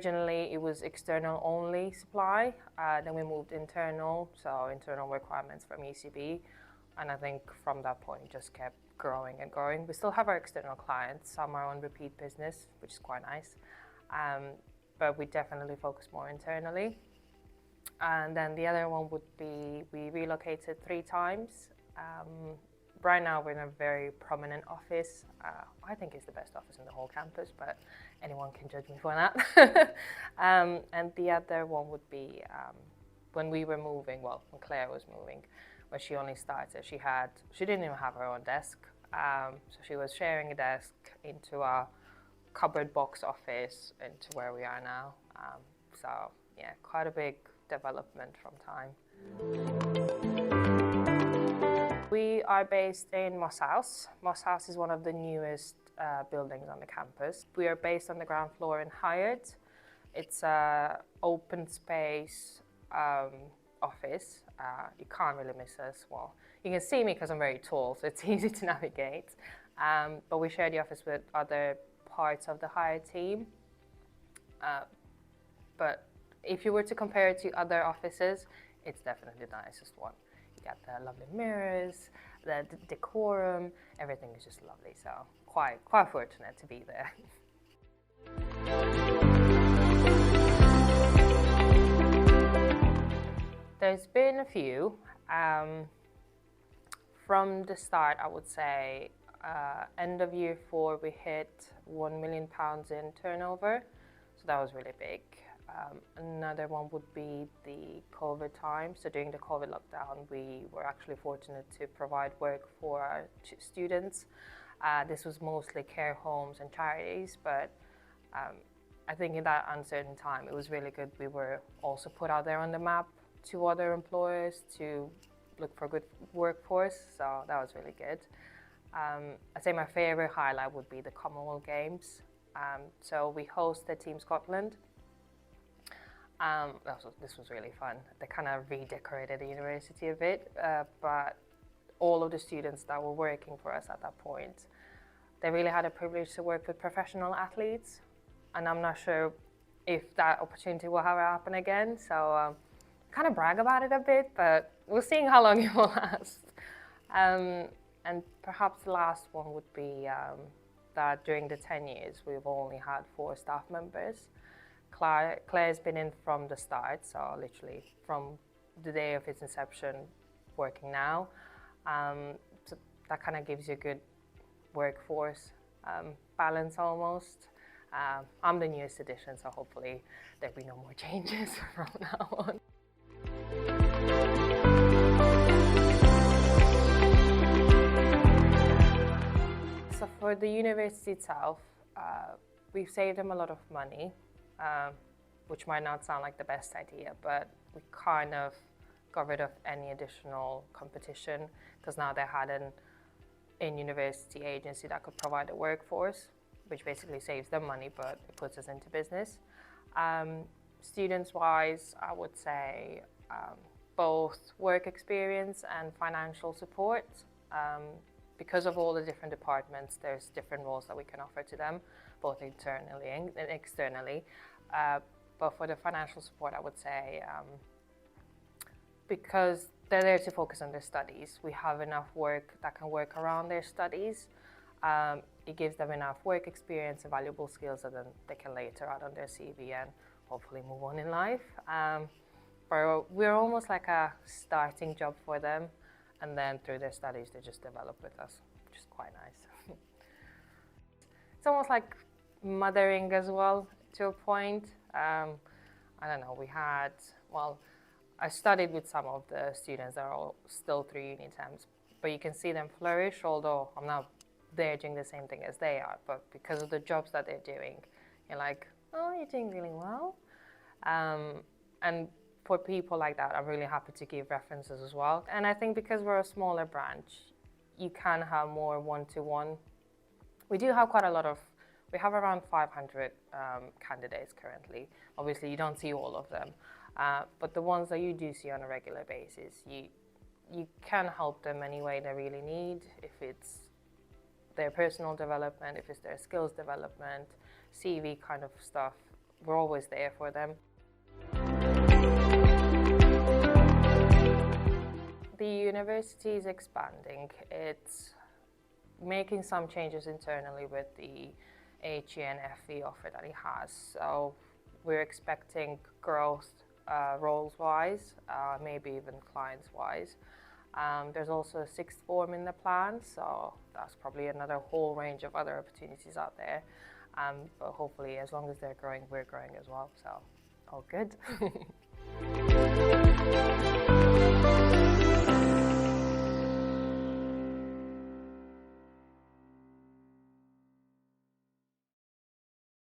Originally, it was external only supply. Then we moved internal, so internal requirements from UCB. And I think from that point, it just kept growing and growing. We still have our external clients. Some are on repeat business, which is quite nice. But we definitely focus more internally. And then the other one would be, we relocated 3 times. Right now we're in a very prominent office. I think it's the best office in the whole campus, but anyone can judge me for that. And the other one would be when we were moving, well, when Claire was moving, where she only started, she didn't even have her own desk. So she was sharing a desk into a cupboard box office into where we are now. So yeah, quite a big development from time. We are based in Moss House. Moss House is one of the newest buildings on the campus. We are based on the ground floor in Hyatt. It's an open space office. You can't really miss us. Well, you can see me because I'm very tall, so it's easy to navigate. But we share the office with other parts of the Hyatt team. But if you were to compare it to other offices, it's definitely the nicest one. You got the lovely mirrors, the decorum, everything is just lovely. So quite fortunate to be there. There's been a few. From the start, I would say, end of year 4, we hit £1 million in turnover. So that was really big. Another one would be the COVID time. So during the COVID lockdown, we were actually fortunate to provide work for our students. This was mostly care homes and charities, but I think in that uncertain time, it was really good. We were also put out there on the map to other employers to look for a good workforce, so that was really good. I'd say my favorite highlight would be the Commonwealth Games. So we hosted Team Scotland. This was really fun. They kind of redecorated the university a bit, but all of the students that were working for us at that point, they really had a privilege to work with professional athletes, and I'm not sure if that opportunity will ever happen again, so kind of brag about it a bit, but we'll see how long it will last. And perhaps the last one would be that during the 10 years, we've only had 4 staff members. Claire's been in from the start, so literally from the day of its inception, working now. So that kind of gives you a good workforce balance almost. I'm the newest addition, so hopefully there'll be no more changes from now on. So for the university itself, we've saved them a lot of money, which might not sound like the best idea, but we kind of got rid of any additional competition because now they had an in-university agency that could provide a workforce, which basically saves them money, but it puts us into business. Students-wise, I would say both work experience and financial support. Because of all the different departments, there's different roles that we can offer to them, both internally and externally. But for the financial support, I would say, because they're there to focus on their studies, we have enough work that can work around their studies. It gives them enough work experience and valuable skills that then they can later add on their CV and hopefully move on in life. But we're almost like a starting job for them, and then through their studies they just develop with us, which is quite nice. It's almost like mothering as well to a point. I don't know, I studied with some of the students that are all still through Unitemps, but you can see them flourish, although I'm not there doing the same thing as they are, but because of the jobs that they're doing, you're like, oh, you're doing really well. And for people like that, I'm really happy to give references as well. And I think because we're a smaller branch, you can have more one-to-one. We do have quite a lot of, we have around 500 candidates currently. Obviously, you don't see all of them, but the ones that you do see on a regular basis, you can help them any way they really need, if it's their personal development, if it's their skills development, CV kind of stuff. we're always there for them. The university is expanding. It's making some changes internally with the HE and FE offer that it has. So we're expecting growth roles-wise, maybe even clients-wise. There's also a sixth form in the plan, so that's probably another whole range of other opportunities out there. But hopefully, as long as they're growing, we're growing as well. So, all good.